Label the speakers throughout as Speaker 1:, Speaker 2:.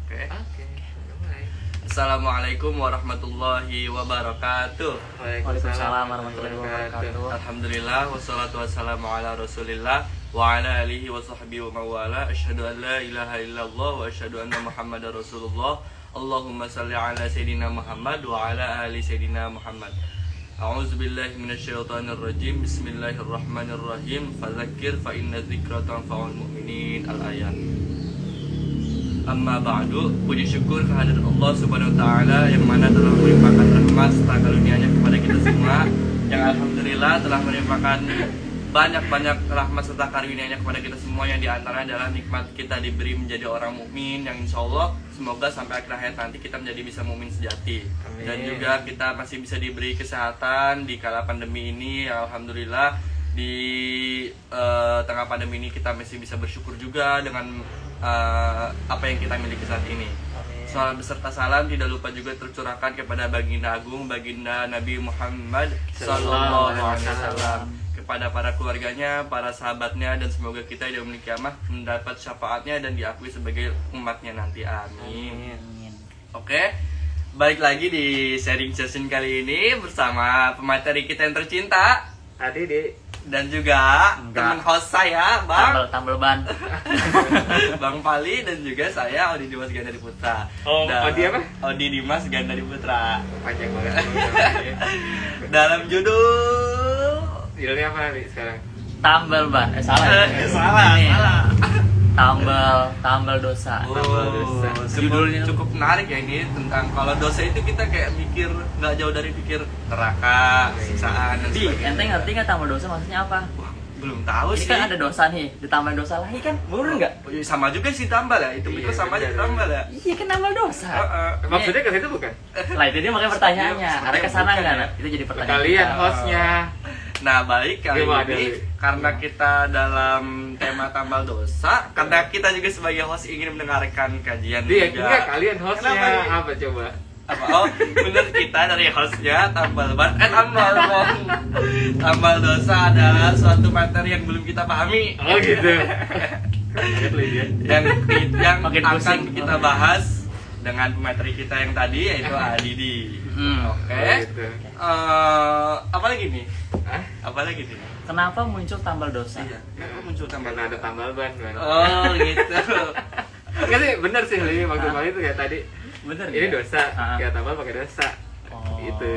Speaker 1: Oke.
Speaker 2: Mulai.
Speaker 1: Assalamualaikum warahmatullahi wabarakatuh.
Speaker 3: Waalaikumsalam warahmatullahi wabarakatuh.
Speaker 1: Alhamdulillah wassalatu wassalamu ala Rasulillah wa ala alihi wa sahbihi wa mawala. Asyhadu an la ilaha illallah wa asyhadu anna Muhammadar Rasulullah. Allahumma salli ala sayidina Muhammad wa ala ali sayidina Muhammad. A'udzu billahi minasyaitonir rajim. Bismillahirrahmanirrahim. Fadzakir fa inna dzikra tanfa'ul mu'minin. Al-ayat. Amma ba'du, puji syukur kehadirat Allah Subhanahu wa taala yang mana telah melimpahkan rahmat serta karunia-Nya kepada kita semua, yang alhamdulillah telah melimpahkan banyak-banyak rahmat serta karunia-Nya kepada kita semua, yang diantara adalah nikmat kita diberi menjadi orang mukmin, yang insya Allah semoga sampai akhir hayat nanti kita menjadi bisa mukmin sejati.
Speaker 2: Amin.
Speaker 1: Dan juga kita masih bisa diberi kesehatan di kala pandemi ini, alhamdulillah. Di tengah pandemi ini kita masih bisa bersyukur juga dengan apa yang kita miliki saat ini. Salam beserta salam tidak lupa juga tercurahkan kepada baginda agung, baginda Nabi Muhammad sallallahu alaihi wasallam, kepada para keluarganya, para sahabatnya, dan semoga kita di yaumil kiamah mendapat syafaatnya dan diakui sebagai umatnya nanti. Amin. Oke, balik lagi di sharing session kali ini bersama pemateri kita yang tercinta
Speaker 2: Tadi
Speaker 1: dan juga teman host saya, Bang
Speaker 3: Tambel ban.
Speaker 1: Bang Pali, dan juga saya Odi Dimas Gandari Putra.
Speaker 2: Odi apa?
Speaker 1: Odi Dimas Gandari Putra.
Speaker 2: panjang banget.
Speaker 1: Dalam
Speaker 2: Judulnya apa nih sekarang?
Speaker 3: Tambel ban. Salah.
Speaker 1: salah.
Speaker 3: Tambel dosa.
Speaker 1: Judulnya
Speaker 3: Judulnya
Speaker 1: cukup menarik ya ini, tentang kalau dosa itu kita kayak mikir nggak jauh dari pikir neraka, siksaan dan
Speaker 3: Di,
Speaker 1: sebagainya.
Speaker 3: ente ngerti nggak tambel dosa maksudnya apa?
Speaker 1: Wah, belum tahu
Speaker 3: Ini
Speaker 1: sih.
Speaker 3: kan ada dosa nih, ditambah dosa lagi kan? Bener nggak?
Speaker 1: Oh, iya, sama juga sih tambah ya, itu
Speaker 2: Iya,
Speaker 1: sama aja
Speaker 2: bener.
Speaker 1: tambah ya.
Speaker 3: Iya kan tambel dosa.
Speaker 2: Maksudnya ke situ bukan?
Speaker 3: Lah itu dia makanya pertanyaannya.
Speaker 1: Sebenarnya
Speaker 3: Ada kesana
Speaker 1: bukan
Speaker 3: nggak?
Speaker 1: ya.
Speaker 3: Itu jadi pertanyaan.
Speaker 2: Kalian
Speaker 3: kita.
Speaker 2: hostnya.
Speaker 1: Nah, baik kali
Speaker 2: Gimana,
Speaker 1: ini
Speaker 2: Li?
Speaker 1: karena kita dalam tema tambal dosa, karena kita juga sebagai host ingin mendengarkan kajian
Speaker 2: Dia
Speaker 1: juga.
Speaker 2: enggak, kalian hostnya.
Speaker 1: Kenapa, Li?
Speaker 2: Apa coba?
Speaker 1: Apa? Oh, bener, kita dari hostnya tambal ban. Tambal dosa adalah suatu materi yang belum kita pahami.
Speaker 2: Oh gitu. Kaget lu dia.
Speaker 1: yang
Speaker 3: Makin
Speaker 1: akan
Speaker 3: pusing.
Speaker 1: kita bahas dengan materi kita yang tadi, yaitu Adidi. Oke.
Speaker 2: Oh, gitu.
Speaker 1: Apa lagi nih?
Speaker 2: Hah?
Speaker 1: Apa lagi nih?
Speaker 3: Kenapa muncul tambel dosa?
Speaker 1: Iya, kenapa muncul tambal
Speaker 2: Karena ada
Speaker 1: dosa?
Speaker 2: tambal ban kan.
Speaker 1: Oh, gitu.
Speaker 2: Enggak sih, bener sih Li, maksud Bang itu kayak tadi.
Speaker 3: Bener.
Speaker 2: Ini
Speaker 3: nggak?
Speaker 2: dosa,
Speaker 3: Ah.
Speaker 2: kayak tambal pakai dosa.
Speaker 3: Oh.
Speaker 2: Gitu.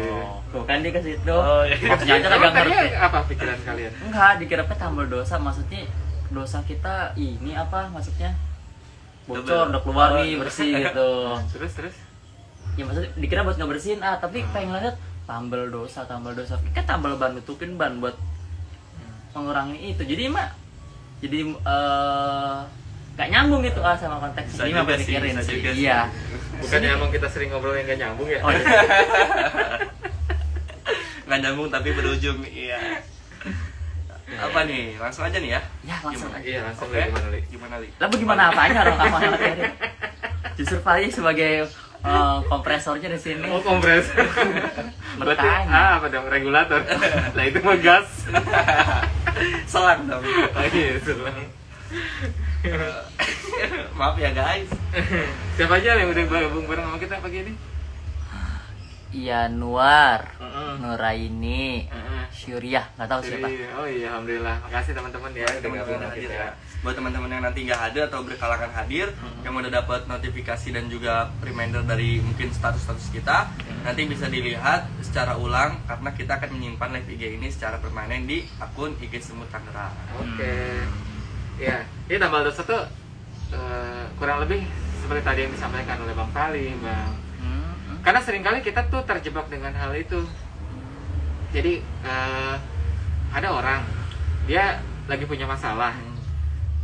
Speaker 3: Tuh kan dia ke situ.
Speaker 1: Oh, iya.
Speaker 3: Maksudnya aja
Speaker 2: Emang
Speaker 3: kagak
Speaker 2: tadinya
Speaker 3: ngerti.
Speaker 2: apa pikiran kalian?
Speaker 3: Enggak, dikiranya tambel dosa maksudnya dosa kita ini apa maksudnya? Bocor, udah keluar nih, bersih gitu.
Speaker 2: Terus?
Speaker 3: Ya maksudnya dikira buat ngebersihin tapi pengen lihat tambel dosa. Kan tambel ban nutupin ban buat mengurangi itu. Jadi jadi nggak nyambung gitu sama konteks
Speaker 1: Bisa
Speaker 3: ini
Speaker 1: juga
Speaker 3: mah
Speaker 1: sih,
Speaker 3: pikirin
Speaker 1: bisa
Speaker 3: sih.
Speaker 1: juga sih.
Speaker 3: Iya.
Speaker 2: Bukannya emang kita sering ngobrol yang gak nyambung ya?
Speaker 3: Oh, iya.
Speaker 1: Nggak nyambung tapi berujung. Iya. Apa nih? Langsung aja nih ya.
Speaker 3: Ya langsung
Speaker 1: Gimana?
Speaker 3: aja.
Speaker 2: Iya, langsung
Speaker 1: Oke.
Speaker 2: Li, gimana Li?
Speaker 1: Gimana, Li?
Speaker 3: Lah bagaimana apanya dong sama materi? Justru Fali sebagai kompresornya di sini.
Speaker 2: Oh, kompresor. Berarti
Speaker 3: Bertanya.
Speaker 2: apa dong? Regulator. Nah, itu mah gas.
Speaker 1: Selang dong.
Speaker 2: Oh iya, selang.
Speaker 1: Maaf ya guys.
Speaker 2: Siapa aja yang udah gabung bareng sama kita pagi ini?
Speaker 3: Iya, Nuar,
Speaker 2: Heeh.
Speaker 3: Nuraini, Syuriah, nggak tahu siapa.
Speaker 2: Oh iya, alhamdulillah. Makasih teman-teman ya udah
Speaker 1: Teman-teman
Speaker 2: gabung
Speaker 1: yang
Speaker 2: sama
Speaker 1: hadir
Speaker 2: kita.
Speaker 1: ya. Buat teman-teman yang nanti nggak hadir atau berkalangan hadir, yang udah dapat notifikasi dan juga reminder dari mungkin status-status kita, nanti bisa dilihat secara ulang karena kita akan menyimpan live IG ini secara permanen di akun IG Semut Tangerang.
Speaker 2: Oke. Ya, ini tambal dosa tuh kurang lebih seperti tadi yang disampaikan oleh Bang Pali, Bang. Karena seringkali kita tuh terjebak dengan hal itu. Jadi ada orang dia lagi punya masalah.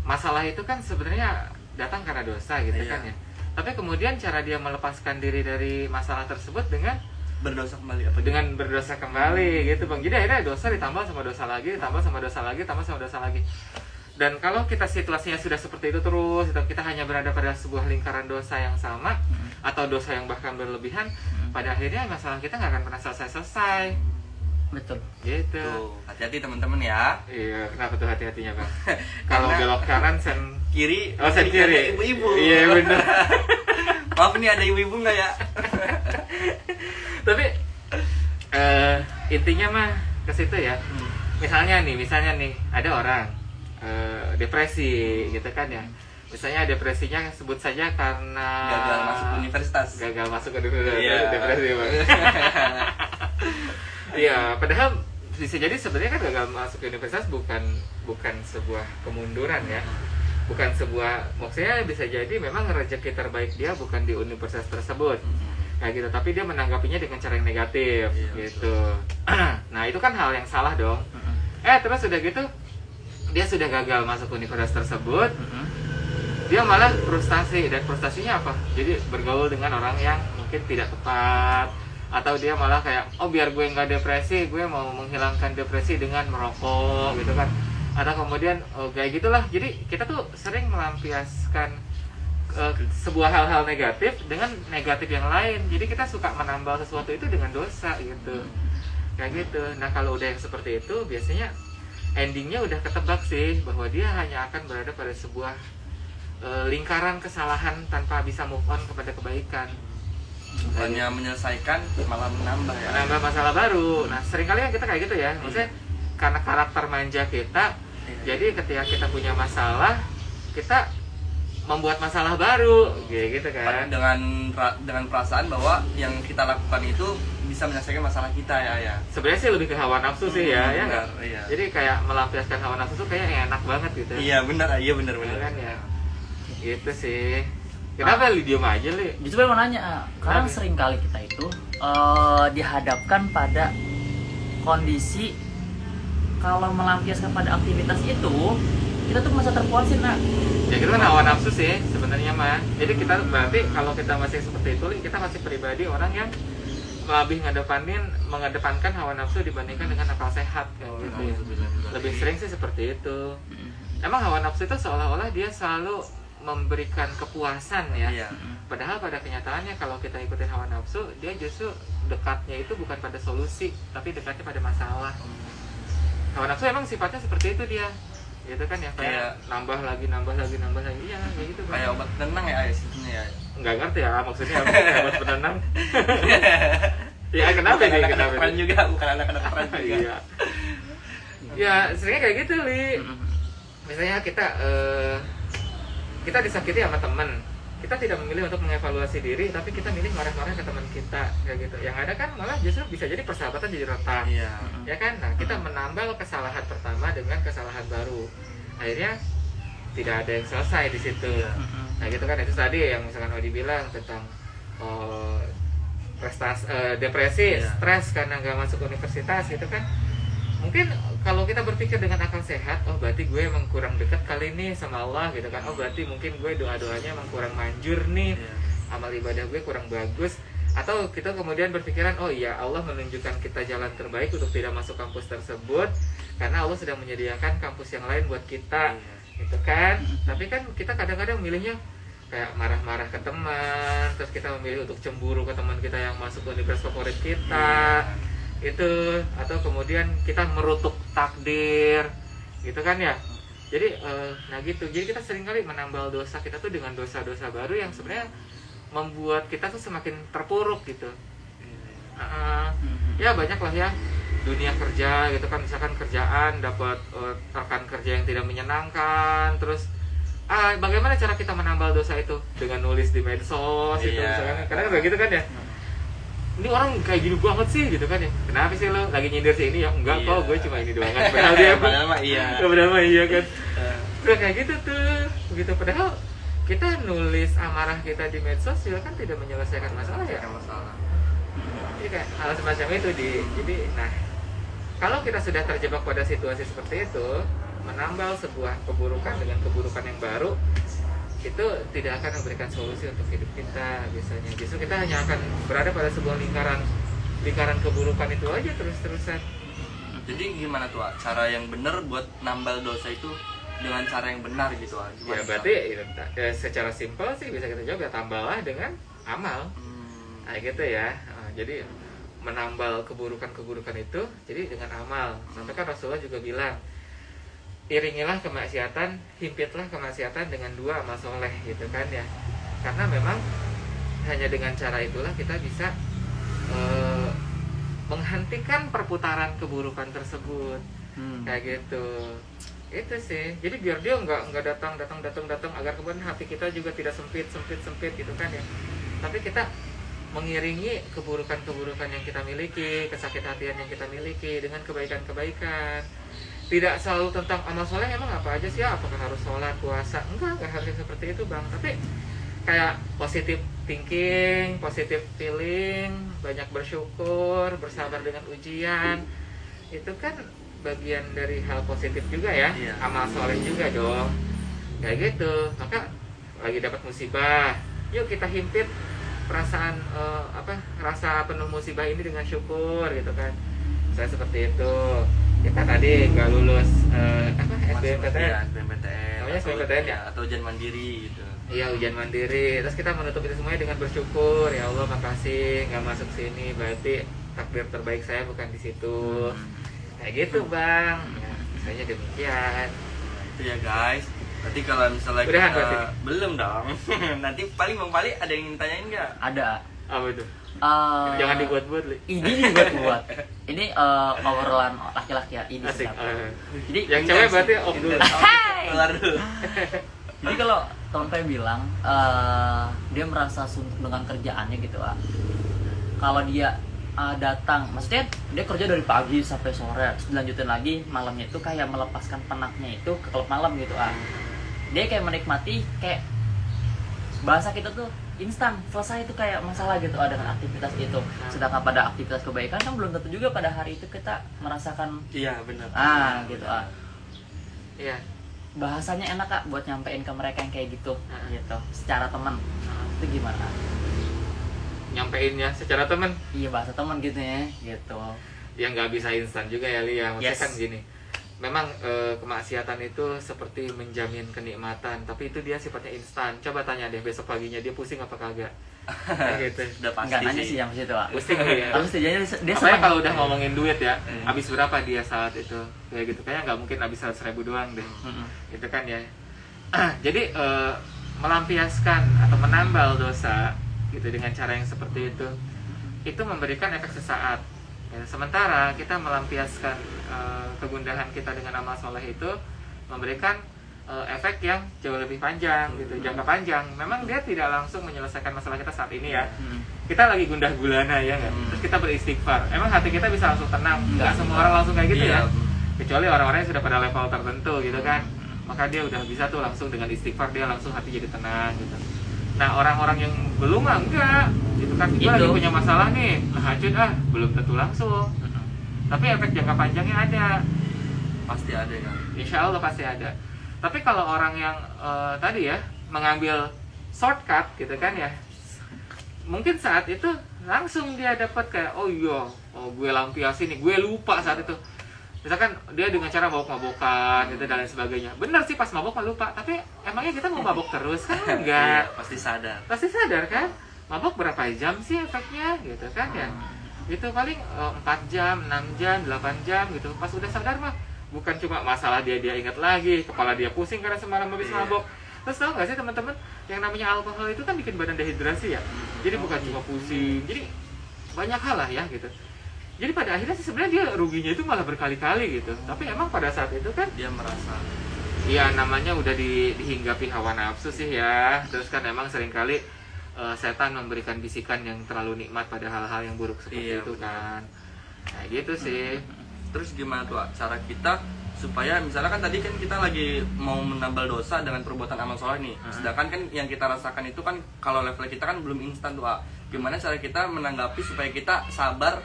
Speaker 2: Masalah itu kan sebenarnya datang karena dosa gitu
Speaker 1: Iya.
Speaker 2: kan ya. Tapi kemudian cara dia melepaskan diri dari masalah tersebut dengan
Speaker 1: Berdosa kembali apa?
Speaker 2: dengan berdosa kembali gitu Bang. Jadi akhirnya dosa ditambah sama dosa lagi, ditambah sama dosa lagi, ditambah sama dosa lagi. Dan kalau kita situasinya sudah seperti itu terus, atau kita hanya berada pada sebuah lingkaran dosa yang sama, atau dosa yang bahkan berlebihan, pada akhirnya masalah kita nggak akan pernah selesai-selesai.
Speaker 3: Betul.
Speaker 2: Gitu.
Speaker 1: Tuh, hati-hati teman-teman ya.
Speaker 2: Iya, kenapa tuh hati-hatinya Bang? Kalau
Speaker 1: Karena-
Speaker 2: belok kanan sen
Speaker 1: Kiri,
Speaker 2: Oh, sen kiri.
Speaker 1: ibu-ibu.
Speaker 2: Iya benar.
Speaker 1: Maaf nih ada ibu-ibu nggak ya?
Speaker 2: Tapi intinya mah ke situ ya. Misalnya nih ada orang depresi gitu kan ya. Misalnya depresinya sebut saja karena
Speaker 1: Gagal masuk universitas.
Speaker 2: Gagal masuk ke universitas.
Speaker 1: Iya.
Speaker 2: Depresi Bang. Iya, padahal bisa jadi sebenarnya kan gagal masuk ke universitas bukan sebuah kemunduran ya. Bukan sebuah, maksudnya bisa jadi memang rezeki terbaik dia bukan di universitas tersebut. Kayak gitu, tapi dia menanggapinya dengan cara yang negatif gitu. Nah, itu kan hal yang salah dong. Terus udah gitu dia sudah gagal masuk universitas tersebut. Dia malah frustasi, dan frustasinya apa? Jadi bergaul dengan orang yang mungkin tidak tepat, atau dia malah kayak, oh biar gue nggak depresi, gue mau menghilangkan depresi dengan merokok gitu kan, atau kemudian kayak gitulah. Jadi kita tuh sering melampiaskan sebuah hal-hal negatif dengan negatif yang lain. Jadi kita suka menambal sesuatu itu dengan dosa gitu, kayak gitu. Nah kalau udah yang seperti itu, biasanya endingnya udah ketebak sih bahwa dia hanya akan berada pada sebuah lingkaran kesalahan tanpa bisa move on kepada kebaikan.
Speaker 1: Bukannya menyelesaikan malah menambah ya.
Speaker 2: Menambah masalah baru. Nah seringkali kan kita kayak gitu ya. Maksudnya karena karakter manja kita, jadi ketika kita punya masalah, kita membuat masalah baru, gitu kan.
Speaker 1: Dengan perasaan bahwa yang kita lakukan itu bisa menyelesaikan masalah kita ya.
Speaker 2: Sebenarnya sih lebih ke hawa nafsu sih ya nggak?
Speaker 1: Iya.
Speaker 2: Jadi kayak melampiaskan hawa nafsu tuh kayak enak banget gitu.
Speaker 1: Iya benar.
Speaker 2: Ya kan ya. Gitu sih. Kenapa lu diem aja li?
Speaker 3: Justru mau nanya, kadang sering kali kita itu dihadapkan pada kondisi kalau melampiaskan pada aktivitas itu kita tuh masa terpuasin nak.
Speaker 2: Ya itu kan hawa nafsu sih sebenarnya mah. Jadi kita berarti kalau kita masih seperti itu, kita masih pribadi orang yang lebih mengedepankan hawa nafsu dibandingkan dengan akal sehat kayak gitu ya. Lebih sering sih seperti itu. Emang hawa nafsu itu seolah-olah dia selalu memberikan kepuasan ya.
Speaker 1: Iya.
Speaker 2: Padahal pada kenyataannya kalau kita ikutin hawa nafsu, dia justru dekatnya itu bukan pada solusi, tapi dekatnya pada masalah. Hawa nafsu emang sifatnya seperti itu dia. Gitu kan ya, kayak nambah lagi. Iya, kayak gitu kan.
Speaker 1: Kayak obat penenang ya sebetulnya ya.
Speaker 2: Enggak ngerti ya maksudnya apa obat penenang. Ya kenapa
Speaker 1: bukan
Speaker 2: nih?
Speaker 1: anak
Speaker 2: Kenapa?
Speaker 1: kedokteran juga, bukan anak kedokteran juga.
Speaker 2: Iya. Ya, seringnya kayak gitu, Li. Misalnya kita disakiti sama teman, kita tidak memilih untuk mengevaluasi diri, tapi kita milih marah-marah ke teman kita kayak gitu. Yang ada kan malah justru bisa jadi persahabatan jadi retak.
Speaker 1: Iya.
Speaker 2: Ya kan? Nah, kita menambal kesalahan pertama dengan kesalahan baru. Akhirnya tidak ada yang selesai di situ. Nah, gitu kan, itu tadi yang misalkan Odi bilang tentang depresi, stres karena nggak masuk universitas gitu kan. Mungkin kalau kita berpikir dengan akal sehat, oh berarti gue emang kurang dekat kali ini sama Allah gitu kan. Oh berarti mungkin gue doa-doanya emang kurang manjur nih, amal ibadah gue kurang bagus. Atau kita kemudian berpikiran, oh iya Allah menunjukkan kita jalan terbaik untuk tidak masuk kampus tersebut karena Allah sedang menyediakan kampus yang lain buat kita, gitu kan. Tapi kan kita kadang-kadang milihnya kayak marah-marah ke teman, terus kita memilih untuk cemburu ke teman kita yang masuk ke universitas favorit kita. Itu, atau kemudian kita merutuk takdir gitu kan ya. Jadi nah gitu, jadi kita seringkali menambal dosa kita tuh dengan dosa-dosa baru yang sebenarnya membuat kita tuh semakin terpuruk gitu. Ya banyak lah ya dunia kerja gitu kan, misalkan kerjaan dapat rekan kerja yang tidak menyenangkan, terus bagaimana cara kita menambal dosa itu? Dengan nulis di medsos itu misalkan, kadang kayak gitu kan ya. Ini orang kayak gini banget sih gitu kan ya. Kenapa sih lo lagi nyindir si ini ya? Enggak kok, gue cuma ini doang kan. Padahal dia
Speaker 1: padahal mah iya.
Speaker 2: Padahal mah iya kan. Udah kayak gitu tuh. Begitu padahal kita nulis amarah kita di medsos juga kan tidak menyelesaikan masalah ya. Jadi kayak hal semacam itu jadi nah, kalau kita sudah terjebak pada situasi seperti itu, menambal sebuah keburukan dengan keburukan yang baru, itu tidak akan memberikan solusi untuk hidup kita biasanya. Justru kita hanya akan berada pada sebuah lingkaran keburukan itu aja terus-terusan.
Speaker 1: Jadi gimana tuh cara yang benar buat nambal dosa itu dengan cara yang benar gitu ah?
Speaker 2: Ya berarti secara simpel sih bisa kita jawab ya, tambahlah dengan amal. Nah gitu ya. Jadi menambal keburukan itu jadi dengan amal. Sampai kan Rasulullah juga bilang, iringilah kemaksiatan, himpitlah kemaksiatan dengan 2 amal soleh gitu kan ya. Karena memang hanya dengan cara itulah kita bisa menghentikan perputaran keburukan tersebut. Kayak gitu. Itu sih. Jadi biar dia nggak datang agar kemudian hati kita juga tidak sempit gitu kan ya. Tapi kita mengiringi keburukan-keburukan yang kita miliki, kesakit-hatian yang kita miliki dengan kebaikan-kebaikan. Tidak selalu tentang amal soleh. Emang apa aja sih ya? Apakah harus sholat, puasa? Enggak harus seperti itu Bang. Tapi kayak positive thinking, positive feeling, banyak bersyukur, bersabar dengan ujian. Itu kan bagian dari hal positif juga ya.
Speaker 1: Iya.
Speaker 2: Amal soleh juga dong. Kayak gitu. Maka lagi dapat musibah, yuk kita himpit perasaan rasa penuh musibah ini dengan syukur gitu kan. Saya seperti itu. Kita tadi nggak lulus SBMPTN.
Speaker 1: Ya, SBMPTN.
Speaker 2: Namanya SBMPTN ya?
Speaker 1: Atau ujian mandiri gitu.
Speaker 2: Iya, ujian mandiri. Terus kita menutup itu semuanya dengan bersyukur. Ya Allah, makasih nggak masuk sini. Berarti takdir terbaik saya bukan di situ. Kayak gitu Bang. Ya, misalnya demikian.
Speaker 1: Itu ya guys. Nanti kalau misalnya
Speaker 2: Udahan
Speaker 1: kita
Speaker 2: berarti?
Speaker 1: belum dong. Nanti paling Bang Pali ada yang tanyain nggak?
Speaker 3: Ada.
Speaker 2: Apa itu?
Speaker 3: Jangan
Speaker 2: Jangan dibuat-buat, Li.
Speaker 3: Ini buat ini obrolan laki-laki ya ini
Speaker 2: Asik.
Speaker 3: sebenarnya. Jadi
Speaker 2: Yang cewek berarti off dulu.
Speaker 1: Keluar dulu.
Speaker 3: jadi kalau teman saya bilang dia merasa suntuk dengan kerjaannya gitu kalau dia datang, maksudnya dia kerja dari pagi sampai sore, terus dilanjutin lagi malamnya itu kayak melepaskan penatnya itu ke klub malam gitu dia kayak menikmati kayak bahasa kita tuh instan selesai itu kayak masalah gitu dengan aktivitas itu. Sedangkan pada aktivitas kebaikan kan belum tentu juga pada hari itu kita merasakan
Speaker 1: Iya benar.
Speaker 3: gitu
Speaker 2: Iya.
Speaker 3: bahasanya enak Kak buat nyampein ke mereka yang kayak gitu gitu secara teman. Itu gimana?
Speaker 2: Nyampein secara temen.
Speaker 3: Iya bahasa teman gitu ya gitu.
Speaker 2: Ya nggak bisa instan juga ya Li ya. Maksudnya
Speaker 3: Yes.
Speaker 2: kan gini. Memang kemaksiatan itu seperti menjamin kenikmatan, tapi itu dia sifatnya instan. Coba tanya deh besok paginya dia pusing apa kagak. Kayak gitu.
Speaker 1: Udah pasti
Speaker 3: Enggak nanya sih
Speaker 1: sih.
Speaker 3: yang situ Pak.
Speaker 2: Pusing ya.
Speaker 3: Tapi setidaknya dia
Speaker 2: Apalagi
Speaker 3: senang.
Speaker 2: kalau udah ngomongin duit ya, habis berapa dia saat itu, kayak gitu. Kayaknya nggak mungkin habis 100.000 doang deh, gitu kan ya. Jadi melampiaskan atau menambal dosa, gitu dengan cara yang seperti itu memberikan efek sesaat. Ya, sementara kita melampiaskan kegundahan kita dengan amal soleh itu memberikan efek yang jauh lebih panjang, gitu, jangka panjang. Memang dia tidak langsung menyelesaikan masalah kita saat ini ya. Kita lagi gundah gulana ya nggak? Terus kita beristighfar. Emang hati kita bisa langsung tenang? Nggak semua orang langsung kayak gitu
Speaker 1: Iya.
Speaker 2: ya. Kecuali orang-orang yang sudah pada level tertentu gitu kan. Maka dia udah bisa tuh langsung dengan istighfar dia langsung hati jadi tenang gitu. Nah orang-orang yang belum enggak gitu kan, gue lagi punya masalah nih, tahajud belum tentu langsung. Tapi efek jangka panjangnya ada.
Speaker 1: Pasti ada ya.
Speaker 2: Insya Allah pasti ada. Tapi kalau orang yang tadi ya mengambil shortcut gitu kan ya, mungkin saat itu langsung dia dapat kayak gue lampiasin nih, gue lupa saat itu. Misalkan dia dengan cara mabok-mabokan gitu dan lain sebagainya. Benar sih pas mabok lupa, tapi emangnya kita mau mabok terus kan enggak?
Speaker 1: Iya, pasti sadar.
Speaker 2: Pasti sadar kan? Mabok berapa jam sih efeknya gitu kan ya? Itu paling 4 jam, 6 jam, 8 jam gitu. Pas udah sadar mah bukan cuma masalah dia ingat lagi, kepala dia pusing karena semalam habis mabok. Terus tau gak sih teman-teman, yang namanya alkohol itu kan bikin badan dehidrasi ya. Jadi bukan cuma pusing, jadi banyak hal lah ya gitu. Jadi pada akhirnya sih sebenarnya dia ruginya itu malah berkali-kali gitu. Tapi emang pada saat itu kan
Speaker 1: Dia merasa.
Speaker 2: iya namanya udah dihinggapi hawa nafsu sih ya. Terus kan emang seringkali setan memberikan bisikan yang terlalu nikmat pada hal-hal yang buruk seperti
Speaker 1: Iya,
Speaker 2: itu
Speaker 1: benar.
Speaker 2: kan. Nah gitu sih.
Speaker 1: Terus gimana tuh cara kita supaya misalnya kan tadi kan kita lagi mau menambal dosa dengan perbuatan amal soleh nih. Sedangkan kan yang kita rasakan itu kan kalau level kita kan belum instan tuh. Gimana cara kita menanggapi supaya kita sabar,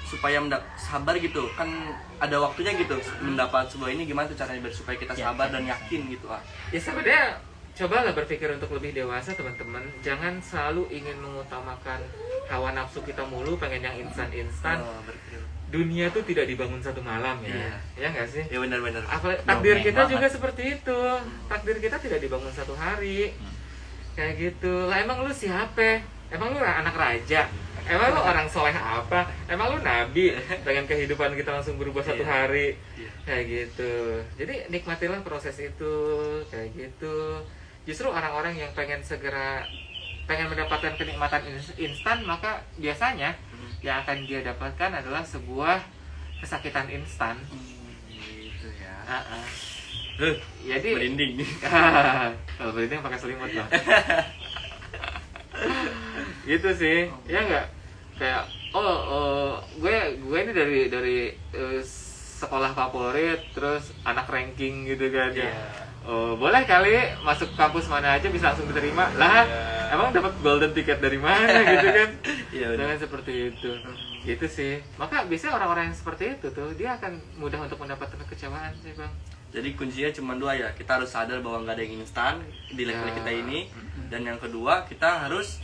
Speaker 1: supaya sabar gitu kan ada waktunya gitu mendapat sebuah ini. Gimana tuh caranya biar supaya kita sabar dan yakin gitu
Speaker 2: Ya sebenarnya cobalah berpikir untuk lebih dewasa teman-teman. Jangan selalu ingin mengutamakan hawa nafsu kita mulu, pengen yang instan-instan.
Speaker 1: berpikir.
Speaker 2: Dunia tuh tidak dibangun satu malam ya.
Speaker 1: Iya.
Speaker 2: Ya nggak sih?
Speaker 1: Ya benar-benar.
Speaker 2: Takdir
Speaker 3: Dongeng
Speaker 2: kita
Speaker 3: banget.
Speaker 2: juga seperti itu. Takdir kita tidak dibangun satu hari. Kayak gitu. Lah emang lu siapa? Emang lu anak raja? Emang lu orang soleh apa? Emang lu nabi? Pengen kehidupan kita langsung berubah satu hari? Kayak gitu. Jadi nikmatilah proses itu. Kayak gitu. Justru orang-orang yang pengen segera pengen mendapatkan kenikmatan instan, maka biasanya yang akan dia dapatkan adalah sebuah kesakitan instan.
Speaker 1: Gitu ya.
Speaker 2: Jadi
Speaker 1: Merinding.
Speaker 2: kalau berinding pakai selimut loh. Gitu sih, ya nggak kayak gue ini dari sekolah favorit, terus anak ranking gitu kan ya. Boleh kali masuk kampus mana aja bisa langsung diterima lah. Emang dapat golden ticket dari mana gitu kan?
Speaker 1: Iya,
Speaker 2: Jangan seperti itu. Gitu sih. Maka biasanya orang-orang yang seperti itu tuh dia akan mudah untuk mendapatkan kekecewaan sih bang.
Speaker 1: Jadi kuncinya cuma dua ya, kita harus sadar bahwa nggak ada yang instan di level kita ini, dan yang kedua kita harus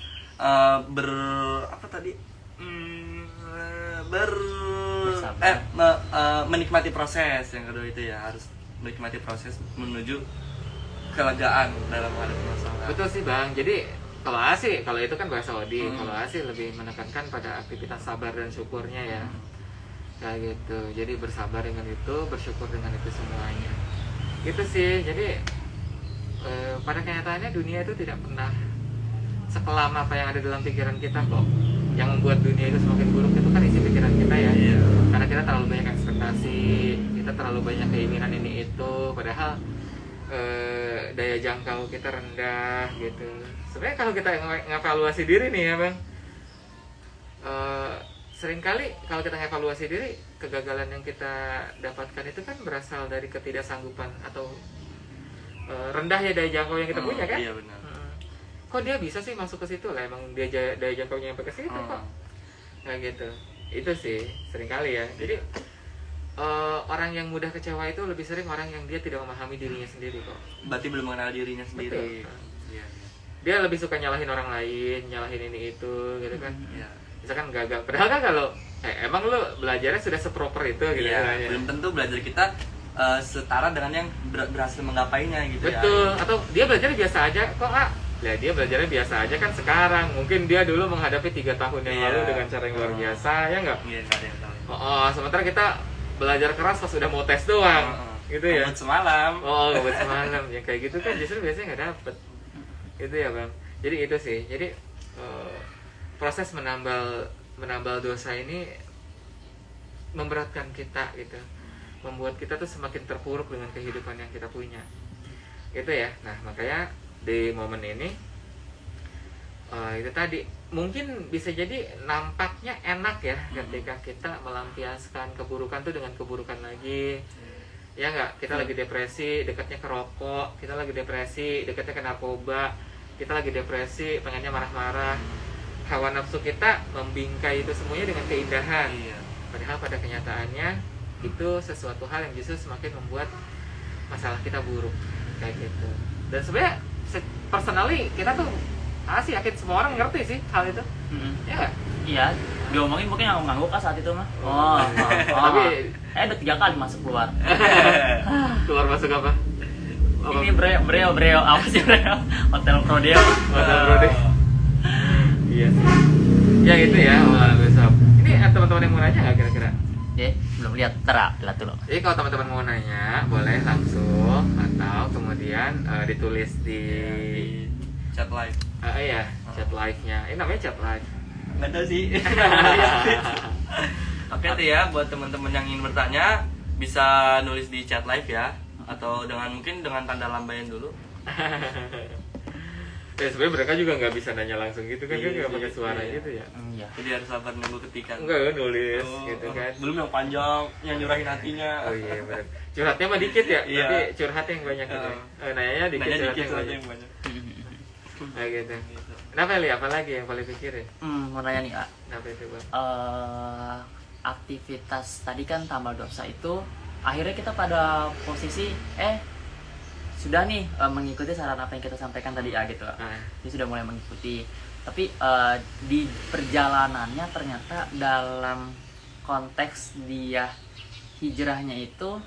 Speaker 1: menikmati proses. Yang kedua itu ya harus menikmati proses menuju kelegaan dalam menghadapi masalah.
Speaker 2: Betul sih bang. Jadi kalau itu kan bahasa Odi, kalau Asi lebih menekankan pada aktivitas sabar dan syukurnya ya. Kayak gitu. Jadi bersabar dengan itu, bersyukur dengan itu semuanya. Gitu sih. Jadi pada kenyataannya dunia itu tidak pernah sekelam apa yang ada dalam pikiran kita kok. Yang membuat dunia itu semakin buruk itu kan isi pikiran kita ya. Karena kita terlalu banyak ekspektasi, kita terlalu banyak keinginan ini itu, padahal daya jangkau kita rendah gitu. Sebenarnya kalau kita ngevaluasi diri nih ya bang, seringkali kalau kita ngevaluasi diri, kegagalan yang kita dapatkan itu kan berasal dari ketidaksanggupan atau rendahnya daya jangkau yang kita punya kan?
Speaker 1: Iya benar.
Speaker 2: Kok dia bisa sih masuk ke situ lah, emang dia daya jangkaunya sampai ke situ kok. Nah gitu. Itu sih seringkali ya. Jadi orang yang mudah kecewa itu lebih sering orang yang dia tidak memahami dirinya sendiri kok.
Speaker 1: Berarti belum mengenal dirinya sendiri.
Speaker 2: Betul.
Speaker 1: Iya.
Speaker 2: Dia lebih suka nyalahin orang lain, nyalahin ini itu gitu kan.
Speaker 1: Iya.
Speaker 2: Misalkan gagal, padahal kan kalau emang lu belajarnya sudah seproper itu gitu
Speaker 1: Iya,
Speaker 2: kan ya.
Speaker 1: belum tentu belajar kita setara dengan yang berhasil menggapainya gitu.
Speaker 2: Betul.
Speaker 1: Ya.
Speaker 2: Atau dia belajar biasa aja kok ah. Ya dia belajarnya biasa aja kan sekarang. Mungkin dia dulu menghadapi 3 tahun yang lalu dengan cara yang luar biasa, ya nggak?
Speaker 1: Iya, nggak ada yang tahu.
Speaker 2: Sementara kita belajar keras pas udah mau tes doang. Gitu ya.
Speaker 1: Ngebut semalam.
Speaker 2: Ngebut semalam. Yang kayak gitu kan justru biasanya nggak dapet. Gitu ya bang. Jadi itu sih. Jadi proses menambal dosa ini memberatkan kita gitu, membuat kita tuh semakin terpuruk dengan kehidupan yang kita punya gitu ya. Nah makanya di momen ini itu tadi mungkin bisa jadi nampaknya enak ya ketika kita melampiaskan keburukan tuh dengan keburukan lagi, ya nggak? Kita lagi depresi dekatnya ke rokok, kita lagi depresi dekatnya ke narkoba, kita lagi depresi pengennya marah-marah, hawa nafsu kita membingkai itu semuanya dengan keindahan. Padahal pada kenyataannya itu sesuatu hal yang justru semakin membuat masalah kita buruk kayak gitu. Dan sebenarnya personally kita tuh sih yakin semua orang ngerti sih hal itu. Ya nggak?
Speaker 3: Iya, diomongin mungkin yang ngangguk saat itu mah.
Speaker 2: Tapi
Speaker 3: udah 3 kali masuk keluar.
Speaker 2: Keluar masuk apa?
Speaker 3: Ini breo apa sih breo? Hotel Prodeo.
Speaker 2: Iya sih. Ya gitu ya, besok. Ini teman-teman yang mau nanya nggak kira-kira?
Speaker 3: Belum lihat, lihat dulu.
Speaker 2: Jadi kalau teman-teman mau nanya, boleh langsung atau kemudian ditulis di
Speaker 1: chat live.
Speaker 2: Iya, chat live-nya. Ini namanya chat live.
Speaker 1: Nggak tahu sih. Oke tuh ya, buat teman-teman yang ingin bertanya bisa nulis di chat live ya, atau mungkin dengan tanda lambaian dulu.
Speaker 2: Ya sebenarnya mereka juga nggak bisa nanya langsung gitu kan, nggak pakai suara
Speaker 1: iya.
Speaker 2: gitu ya.
Speaker 3: Iya.
Speaker 1: Jadi harus sabar nunggu ketikan.
Speaker 2: Enggak nulis gitu kan.
Speaker 1: Belum yang panjang, yang nyurahin hatinya.
Speaker 2: Oh iya benar. Curhatnya mah dikit ya,
Speaker 1: Iya.
Speaker 2: tapi curhatnya yang banyak gitu. Nanyanya dikit,
Speaker 1: Nanya
Speaker 2: curhatnya
Speaker 1: dikit
Speaker 2: yang
Speaker 1: aja
Speaker 2: banyak.
Speaker 1: yang banyak.
Speaker 2: Nah gitu. Kenapa Li? Apa lagi yang paling pikirin?
Speaker 3: Mau nanya nih,
Speaker 2: Kenapa itu bang?
Speaker 3: aktivitas tadi kan tambal dosa itu akhirnya kita pada posisi sudah nih mengikuti saran apa yang kita sampaikan tadi gitu. Dia sudah mulai mengikuti, tapi di perjalanannya ternyata dalam konteks dia hijrahnya itu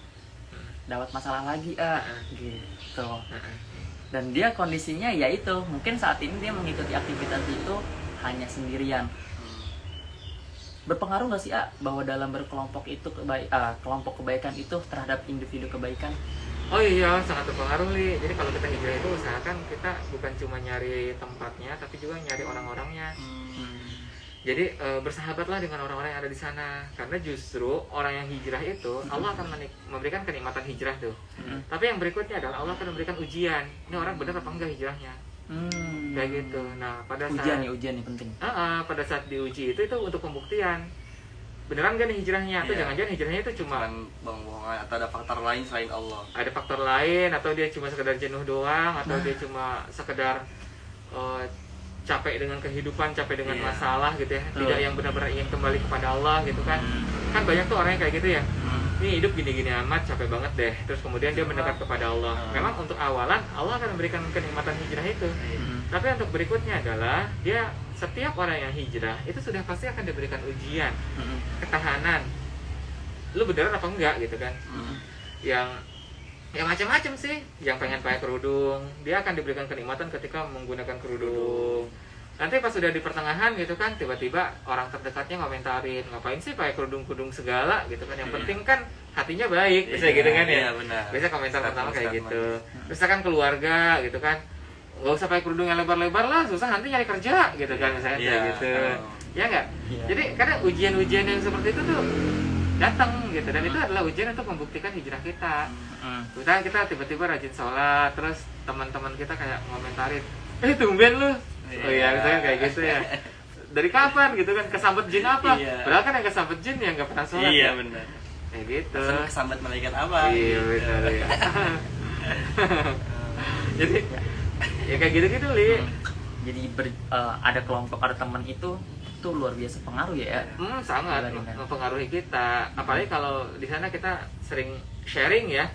Speaker 3: dapat masalah lagi gitu. Dan dia kondisinya yaitu mungkin saat ini dia mengikuti aktivitas itu hanya sendirian. Berpengaruh nggak sih bahwa dalam berkelompok itu kelompok kebaikan itu terhadap individu kebaikan?
Speaker 2: Oh iya, sangat terpengaruh Li. Jadi kalau kita hijrah itu usahakan kita bukan cuma nyari tempatnya, tapi juga nyari orang-orangnya. Jadi bersahabatlah dengan orang-orang yang ada di sana, karena justru orang yang hijrah itu Allah akan memberikan kenikmatan hijrah tuh. Tapi yang berikutnya adalah Allah akan memberikan ujian. Ini orang benar apa enggak hijrahnya? Kayak gitu. Nah pada saat
Speaker 3: ujian nih penting.
Speaker 2: Pada saat diuji itu untuk pembuktian beneran gak nih hijrahnya, atau jangan-jangan hijrahnya itu cuma
Speaker 1: bohong-bohongan, atau ada faktor lain selain Allah.
Speaker 2: Ada faktor lain, atau dia cuma sekedar jenuh doang, atau dia cuma sekedar capek dengan kehidupan, capek dengan masalah gitu ya, tidak yang benar-benar ingin kembali kepada Allah gitu kan. Kan banyak tuh orang yang kayak gitu ya, ini hidup gini-gini amat, capek banget deh, terus kemudian dia mendekat kepada Allah. Memang untuk awalan Allah akan memberikan kenikmatan hijrah itu, tapi untuk berikutnya adalah dia, setiap orang yang hijrah itu sudah pasti akan diberikan ujian, ketahanan, lu beneran apa enggak gitu kan. Yang macam-macam sih. Yang pengen pakai kerudung, dia akan diberikan kenikmatan ketika menggunakan kerudung. Nanti pas sudah di pertengahan gitu kan, tiba-tiba orang terdekatnya komentarin, ngapain sih pakai kerudung segala gitu kan. Yang penting kan hatinya baik, bisa gitu kan ya. Biasa komentar pertama kayak gitu. Terus kan keluarga gitu kan, nggak usah pakai kerudung yang lebar-lebar lah, susah nanti nyari kerja gitu kan, misalnya kayak gitu. Ya nggak? Jadi karena ujian-ujian yang seperti itu tuh datang gitu, dan itu adalah ujian untuk membuktikan hijrah kita. Kita tiba-tiba rajin sholat, terus teman-teman kita kayak ngomentarin, tumben lu. Oh iya, misalnya kayak gitu ya. Dari kapan gitu kan, kesambet jin apa? Padahal kan yang kesambet jin yang nggak pernah sholat.
Speaker 1: Iya
Speaker 2: ya?
Speaker 1: benar.
Speaker 2: Kayak gitu.
Speaker 1: Kesambet malaikat apa?
Speaker 2: Iya benar ya. Jadi ya kayak gitu-gitu Li.
Speaker 3: Jadi ada kelompok, ada teman itu tuh luar biasa pengaruh ya.
Speaker 2: Sangat mempengaruhi kita. Apalagi kalau di sana kita sering sharing ya.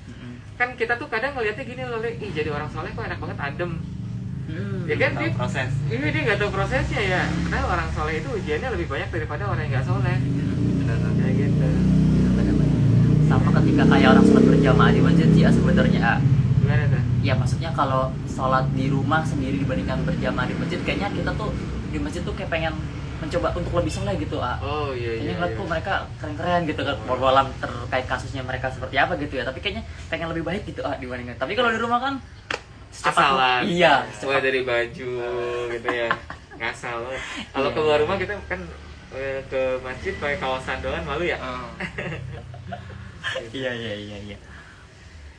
Speaker 2: Kan kita tuh kadang ngeliatnya gini loh, Li, jadi orang soleh kok enak banget, adem. Ya kan dia
Speaker 1: proses.
Speaker 2: Iya, dia nggak tahu prosesnya ya. Karena orang soleh itu ujiannya lebih banyak daripada orang yang nggak soleh. Kayak gitu.
Speaker 3: Sama ketika kayak orang sholat berjamaah di masjid sih ya sebenarnya.
Speaker 2: Gimana tuh?
Speaker 3: Ya maksudnya kalau sholat di rumah sendiri dibandingkan berjamaah di masjid, kayaknya kita tuh di masjid tuh kayak pengen mencoba untuk lebih soleh gitu.
Speaker 2: Oh iya.
Speaker 3: Kayaknya ngeliat kok mereka keren-keren gitu kan, walau terkait kasusnya mereka seperti apa gitu ya, tapi kayaknya pengen lebih baik gitu dibandingkan. Tapi kalau di rumah kan
Speaker 2: asalan.
Speaker 3: Iya,
Speaker 2: mulai dari baju gitu ya. Ngasal. Kalau keluar rumah kita kan ke masjid pakai kaos sandalan malu ya.
Speaker 3: Iya.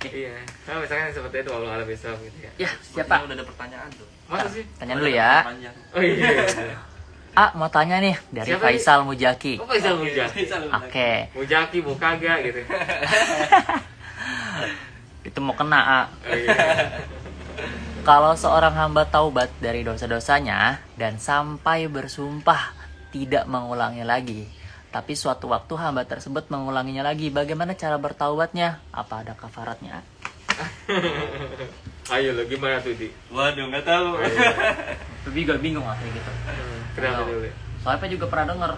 Speaker 2: Iya. Nah, misalkan seperti itu Allah alam Islam gitu ya.
Speaker 3: Ya, siapa?
Speaker 1: Udah ada pertanyaan tuh.
Speaker 2: Masa sih?
Speaker 3: Tanya dulu ya.
Speaker 2: Oh iya.
Speaker 3: Mau tanya nih dari
Speaker 2: Siapa
Speaker 3: Faisal Mujaki.
Speaker 2: Oh, Faisal Mujaki.
Speaker 3: Oke.
Speaker 2: Mujaki mau kagak gitu.
Speaker 3: Itu mau kena,
Speaker 2: Oh iya.
Speaker 3: Kalau seorang hamba taubat dari dosa-dosanya dan sampai bersumpah tidak mengulangi lagi, tapi suatu waktu hamba tersebut mengulanginya lagi, bagaimana cara bertaubatnya? Apa ada kafaratnya?
Speaker 2: Ayo lo gimana tuh Di?
Speaker 1: Waduh, nggak tahu.
Speaker 3: Lebih gak bingung kayak gitu.
Speaker 2: Kenapa dulu?
Speaker 3: Soalnya juga pernah dengar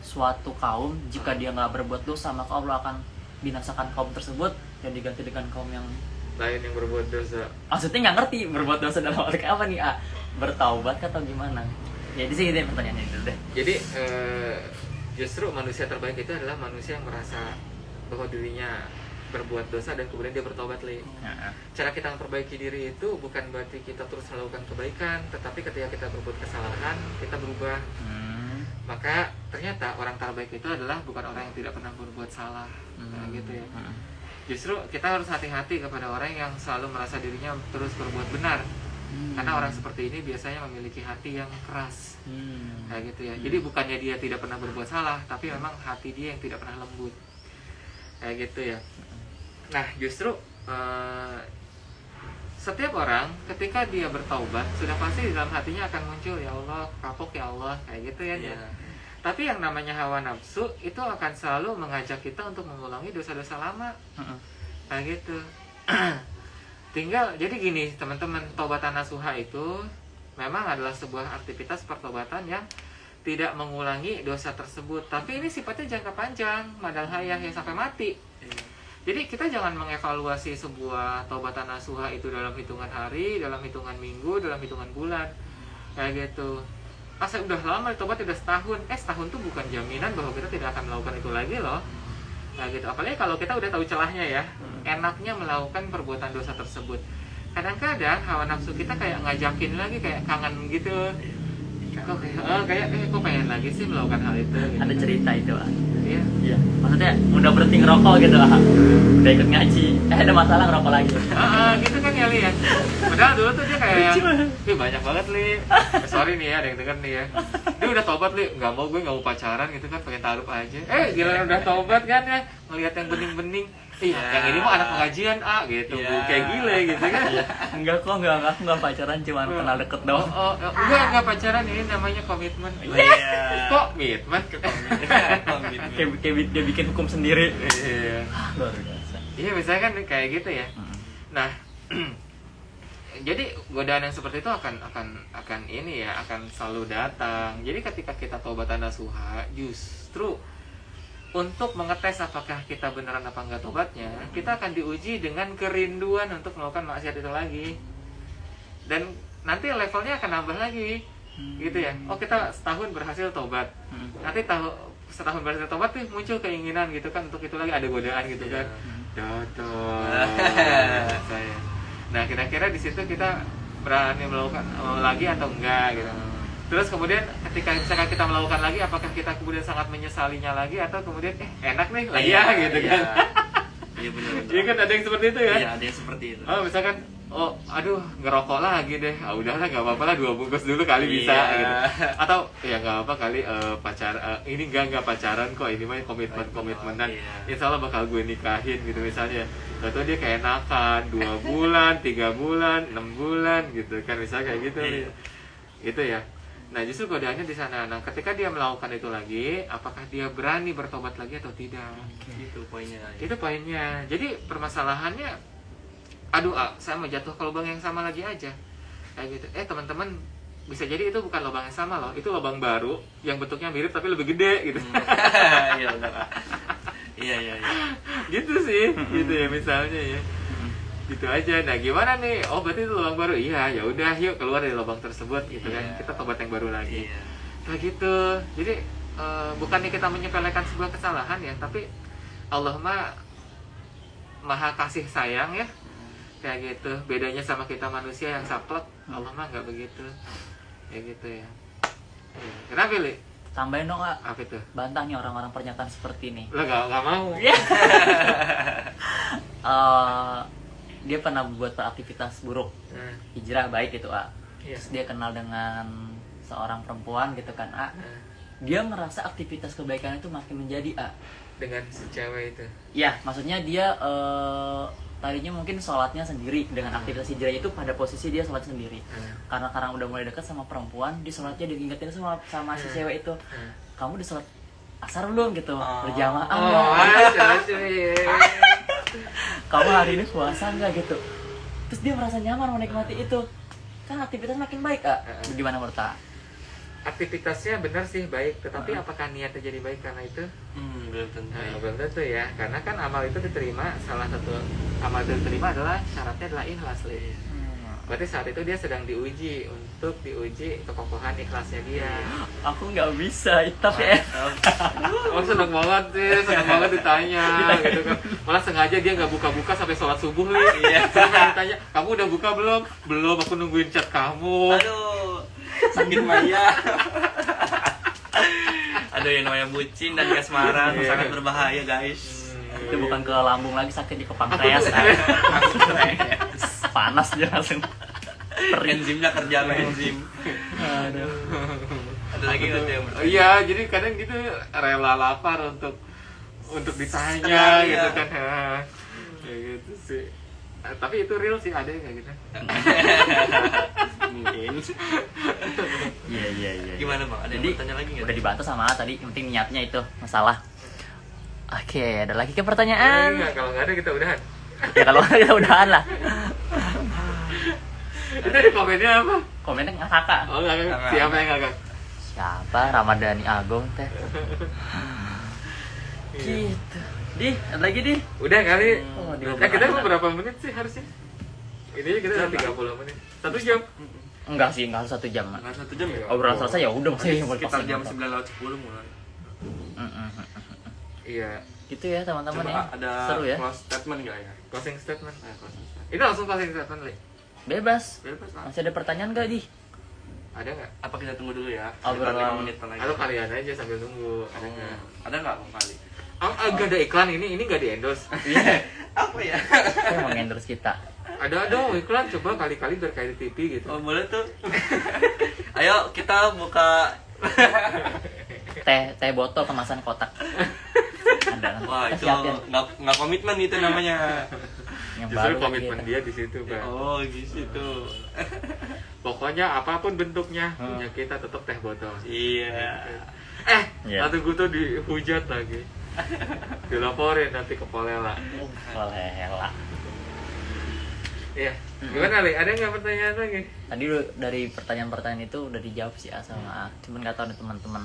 Speaker 3: suatu kaum jika dia nggak berbuat dosa maka Allah akan binasakan kaum tersebut dan diganti dengan kaum yang
Speaker 2: Lain yang berbuat dosa.
Speaker 3: maksudnya nggak ngerti berbuat dosa dalam arti apa nih, bertaubat atau gimana? Jadi sih itu pertanyaannya dulu deh.
Speaker 2: Jadi justru manusia terbaik itu adalah manusia yang merasa bahwa dirinya berbuat dosa dan kemudian dia bertobat, Li. Cara kita memperbaiki diri itu bukan berarti kita terus melakukan kebaikan, tetapi ketika kita berbuat kesalahan kita berubah. Maka ternyata orang terbaik itu adalah bukan orang yang tidak pernah berbuat salah. Gitu ya. Justru kita harus hati-hati kepada orang yang selalu merasa dirinya terus berbuat benar. Karena orang seperti ini biasanya memiliki hati yang keras. Kayak gitu ya. Jadi bukannya dia tidak pernah berbuat salah, tapi memang hati dia yang tidak pernah lembut. Kayak gitu ya. Nah, justru setiap orang ketika dia bertaubat sudah pasti di dalam hatinya akan muncul, ya Allah, kapok ya Allah, kayak gitu ya. Tapi yang namanya hawa nafsu itu akan selalu mengajak kita untuk mengulangi dosa-dosa lama. Kayak gitu. Tinggal jadi gini teman-teman, taubatan nasuha itu memang adalah sebuah aktivitas pertobatan yang tidak mengulangi dosa tersebut, tapi ini sifatnya jangka panjang, madal hayah, yang sampai mati. Jadi kita jangan mengevaluasi sebuah taubatan nasuha itu dalam hitungan hari, dalam hitungan minggu, dalam hitungan bulan, kayak gitu. Udah lama tobat udah setahun, setahun tuh bukan jaminan bahwa kita tidak akan melakukan itu lagi loh. Nah gitu, apalagi kalau kita udah tahu celahnya ya, enaknya melakukan perbuatan dosa tersebut. Kadang-kadang hawa nafsu kita kayak ngajakin lagi, kayak kangen gitu. Kok pengen lagi sih melakukan hal itu gitu.
Speaker 3: Ada cerita itu
Speaker 2: Iya.
Speaker 3: iya maksudnya udah berhenti ngerokok gitu udah ikut ngaji ada masalah ngerokok lagi
Speaker 2: Gitu kan ya Li ya. Padahal dulu tuh dia kayak banyak banget Li. Sorry nih ya, ada yang denger nih ya. Dia udah tobat Li, nggak mau pacaran gitu kan, pengen taruh aja. Gila udah tobat kan ya, ngelihat yang bening-bening. Yang ini mah anak pengajian gitu, kayak gile gitu kan.
Speaker 3: enggak pacaran, cuma kenal deket doang.
Speaker 2: Enggak pacaran, ini namanya komitmen. Komitmen.
Speaker 3: Kayak dia bikin hukum sendiri.
Speaker 2: Iya.
Speaker 3: Luar biasa.
Speaker 2: Iya, misalnya kan kayak gitu ya. Nah, jadi godaan yang seperti itu akan ini ya, akan selalu datang. Jadi ketika kita tobat nasuha, justru untuk mengetes apakah kita beneran apa enggak tobatnya, kita akan diuji dengan kerinduan untuk melakukan maksiat itu lagi. Dan nanti levelnya akan nambah lagi. Gitu ya. Kita setahun berhasil tobat. Nanti setahun berhasil tobat tuh muncul keinginan gitu kan untuk itu lagi, ada godaan gitu kan. Saya. Nah, kira-kira di situ kita berani melakukan lagi atau enggak gitu. Terus kemudian ketika misalkan kita melakukan lagi, apakah kita kemudian sangat menyesalinya lagi atau kemudian enak nih lagi gitu kan?
Speaker 1: Iya benar.
Speaker 2: Iya kan, ada yang seperti itu ya?
Speaker 1: Iya, ada yang seperti itu.
Speaker 2: Misalkan aduh ngerokok lagi deh. Udahlah nggak apa-apa lah, 2 bungkus dulu kali bisa gitu. Atau ya nggak apa kali ini nggak pacaran kok, ini mah komitmenan. Insya Allah bakal gue nikahin gitu misalnya. Atau dia kayak enakan 2 bulan, 3 bulan, 6 bulan gitu kan, misalnya kayak gitu. Itu ya. Nah, justru godaannya di sana. Nah, ketika dia melakukan itu lagi, apakah dia berani bertobat lagi atau tidak?
Speaker 1: Itu poinnya.
Speaker 2: Itu poinnya. Jadi permasalahannya, saya mau jatuh ke lubang yang sama lagi aja. Kayak gitu. Teman-teman, bisa jadi itu bukan lubang yang sama loh. Itu lubang baru yang bentuknya mirip tapi lebih gede gitu.
Speaker 1: Iya benar. Iya.
Speaker 2: Gitu sih, gitu ya misalnya ya. Gitu aja. Nah, gimana nih? Berarti itu lubang baru. Iya, ya udah yuk keluar dari lubang tersebut gitu kan. Kita tobat yang baru lagi. Kayak gitu. Jadi bukannya kita menyepelekan sebuah kesalahan ya, tapi Allah maha kasih sayang ya. Kayak gitu. Bedanya sama kita manusia yang saklek, Allah mah nggak begitu. Kayak gitu ya. Kenapa, Li?
Speaker 3: Tambahin dong,
Speaker 2: Apa itu?
Speaker 3: bantah nih orang-orang pernyataan seperti ini.
Speaker 2: Lah nggak mau.
Speaker 3: Dia pernah buat aktivitas buruk, hijrah baik gitu terus dia kenal dengan seorang perempuan gitu kan dia merasa aktivitas kebaikan itu makin menjadi
Speaker 2: Dengan si cewek itu.
Speaker 3: ya maksudnya dia tadinya mungkin sholatnya sendiri dengan aktivitas hijrah itu, pada posisi dia sholat sendiri karena udah mulai dekat sama perempuan, di sholatnya diingetin sama si cewek itu, kamu di sholat asar belum gitu, berjamaah kamu hari ini puasa nggak gitu. Terus dia merasa nyaman menikmati itu, kan aktivitas makin baik gimana menurut
Speaker 2: Aktivitasnya benar sih baik, tetapi apakah niatnya jadi baik karena itu?
Speaker 1: Belum tentu.
Speaker 2: Belum tentu ya, karena kan amal itu diterima, salah satu amal itu diterima adalah syaratnya adalah ikhlas. Berarti saat itu dia sedang diuji, untuk diuji kekokohan ikhlasnya dia.
Speaker 3: Aku nggak bisa, tapi
Speaker 2: Seneng banget sih, seneng banget ditanya gitu kan. Malah sengaja dia nggak buka-buka sampai sholat subuh nih. Saya ditanya, kamu udah buka belum? Belum, aku nungguin chat kamu.
Speaker 1: Aduh, sakit Maya. Aduh, yang namanya bucin dan kasmaran sangat berbahaya guys.
Speaker 3: itu bukan ke lambung lagi, sakit di pankreas panas dia langsung
Speaker 1: enzimnya kerja enzim.
Speaker 3: aduh.
Speaker 1: Ada lagi nanti yang bertanya.
Speaker 2: Iya, jadi kadang gitu rela lapar untuk ditanya gitu kan. Kayak gitu sih. Tapi itu real sih, ada yang kayak gitu.
Speaker 1: Mungkin.
Speaker 3: Iya.
Speaker 1: Gimana Bang? Ada yang
Speaker 3: Jadi
Speaker 1: bertanya lagi nggak?
Speaker 3: udah dibantah sama tadi, yang penting niatnya itu masalah. Oke, ada lagi ke pertanyaan?
Speaker 2: Kalau nggak ada kita udahan.
Speaker 3: Ya kalau nggak kita udahan lah.
Speaker 2: Itu di komennya apa?
Speaker 3: Komennya ngakak.
Speaker 2: Oh nggak. Siapa yang ngakak?
Speaker 3: Siapa? Ramadhani Agung teh. Gitu. Di, ada lagi di.
Speaker 2: Udah kali. Kita mau berapa menit sih harusnya? Ini kita udah 30 menit. 1 jam.
Speaker 3: Enggak sih, enggak harus 1 jam.
Speaker 1: Nggak 1 jam ya?
Speaker 3: Obrolan selesai ya udah masih
Speaker 1: Sekitar jam 9:10 mulai.
Speaker 2: Iya.
Speaker 3: Gitu ya teman-teman ya.
Speaker 1: Coba ada
Speaker 3: Seru ya.
Speaker 1: close statement nggak ya?
Speaker 2: Closing statement. Itu langsung closing statement, Li.
Speaker 3: Bebas.
Speaker 2: Bebas lah.
Speaker 3: Masih ada pertanyaan gak di?
Speaker 2: Ada nggak?
Speaker 1: Apa kita tunggu dulu ya?
Speaker 3: Obrolan.
Speaker 1: Sekitar 5 menit lagi.
Speaker 2: Atau kalian aja sambil tunggu. Ada nggak?
Speaker 1: Ada nggak Bang Kali?
Speaker 2: Nggak ada iklan ini nggak di endorse.
Speaker 1: Iya. Apa ya?
Speaker 3: Saya mau endorse kita.
Speaker 2: Ada dong iklan, coba kali-kali biar kayak di TV gitu.
Speaker 1: Oh boleh tuh. Ayo kita buka.
Speaker 3: Teh botol kemasan kotak. Ada nanti.
Speaker 1: Wah
Speaker 3: Kita
Speaker 1: itu
Speaker 3: siapin.
Speaker 1: nggak komitmen itu namanya.
Speaker 3: Yang
Speaker 2: Justru
Speaker 3: baru
Speaker 2: komitmen
Speaker 3: lagi
Speaker 2: dia di situ, Bang.
Speaker 1: Oh gitu.
Speaker 2: Pokoknya apapun bentuknya, punya kita tetap teh botol.
Speaker 1: Iya.
Speaker 3: Iya.
Speaker 2: Nanti gue tuh dihujat lagi. Dilaporin nanti ke Polela.
Speaker 3: Boleh lah.
Speaker 2: Iya. Gimana, Li? Ada nggak pertanyaan lagi?
Speaker 3: Tadi dari pertanyaan-pertanyaan itu udah dijawab sih sama A. Cuman nggak tahu nih teman-teman.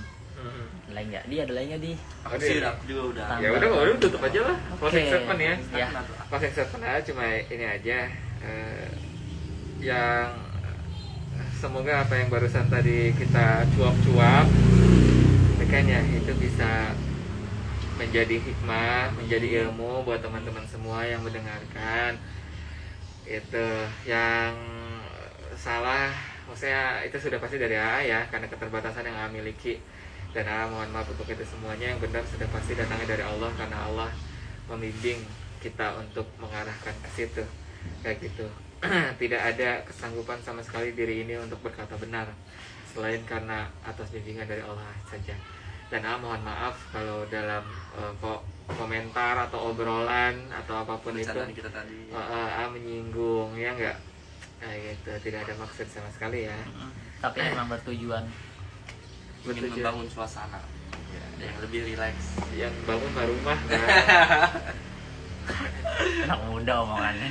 Speaker 3: Ada lagi nggak? Ada lagi nggak di?
Speaker 1: Aku sih udah, aku juga udah.
Speaker 3: Tambah.
Speaker 2: Ya udah tutup aja lah. Closing
Speaker 3: Oke.
Speaker 2: statement ya.
Speaker 3: Ya.
Speaker 2: Closing statement aja cuma ini aja. Yang semoga apa yang barusan tadi kita cuap-cuap, makanya itu bisa menjadi hikmah, menjadi ilmu buat teman-teman semua yang mendengarkan. Itu yang salah, maksudnya itu sudah pasti dari AA ya, karena keterbatasan yang AA miliki. Dan AA mohon maaf untuk itu semuanya. Yang benar sudah pasti datangnya dari Allah, karena Allah membimbing kita untuk mengarahkan ke situ, kayak gitu. Tidak ada kesanggupan sama sekali diri ini untuk berkata benar selain karena atas bimbingan dari Allah saja. Dan mohon maaf kalau dalam komentar atau obrolan atau apapun itu
Speaker 1: Bercandaan kita tadi.
Speaker 2: menyinggung, ya enggak, gitu. Tidak ada maksud sama sekali ya.
Speaker 3: Tapi emang bertujuan.
Speaker 1: Ingin
Speaker 2: Bertujuan.
Speaker 1: membangun suasana yang lebih rileks.
Speaker 2: Yang bangun mah rumah kan.
Speaker 3: Anak muda omongannya.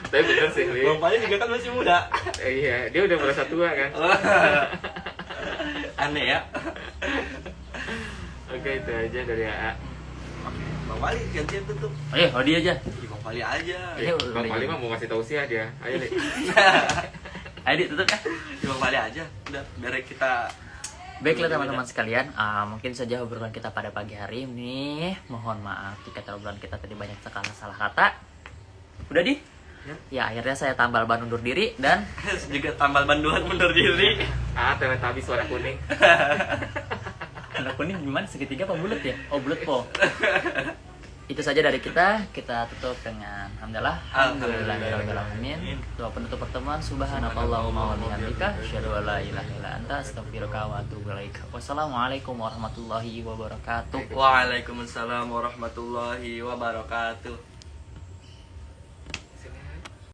Speaker 2: Tapi bener sih, Li.
Speaker 1: Bang Pali juga kan masih muda.
Speaker 2: Iya, dia udah merasa tua kan.
Speaker 1: Aneh ya.
Speaker 2: Oke, itu aja dari AA.
Speaker 1: Oke, Bang Pali gantian tutup.
Speaker 3: Ayo, Odi aja.
Speaker 1: Ih, Bang Pali aja.
Speaker 3: Ayo,
Speaker 2: Bang Pali mah mau ngasih tausiah dia. Ayo, Li.
Speaker 3: Ayo Di, tutup ya.
Speaker 1: Bang Pali aja. Udah, biar kita.
Speaker 3: Baiklah teman-teman sekalian, mungkin saja obrolan kita pada pagi hari ini. Mohon maaf jika obrolan kita tadi banyak sekali salah kata. Udah Di? Ya akhirnya saya tambal ban undur diri dan
Speaker 1: juga tambal banduan mundur diri.
Speaker 2: Teletubbies warna kuning.
Speaker 3: anak kuning gimana, segitiga apa bulat ya? Oh bulat po. Itu saja dari kita tutup dengan alhamdulillahirabbil alamin. Doa penutup pertemuan, subhanakallahumma wa bihamdika asyhadu an la ilaha illa anta astaghfiruka wa atubu ilaik. Wassalamualaikum warahmatullahi wabarakatuh.
Speaker 1: Waalaikumsalam warahmatullahi wabarakatuh.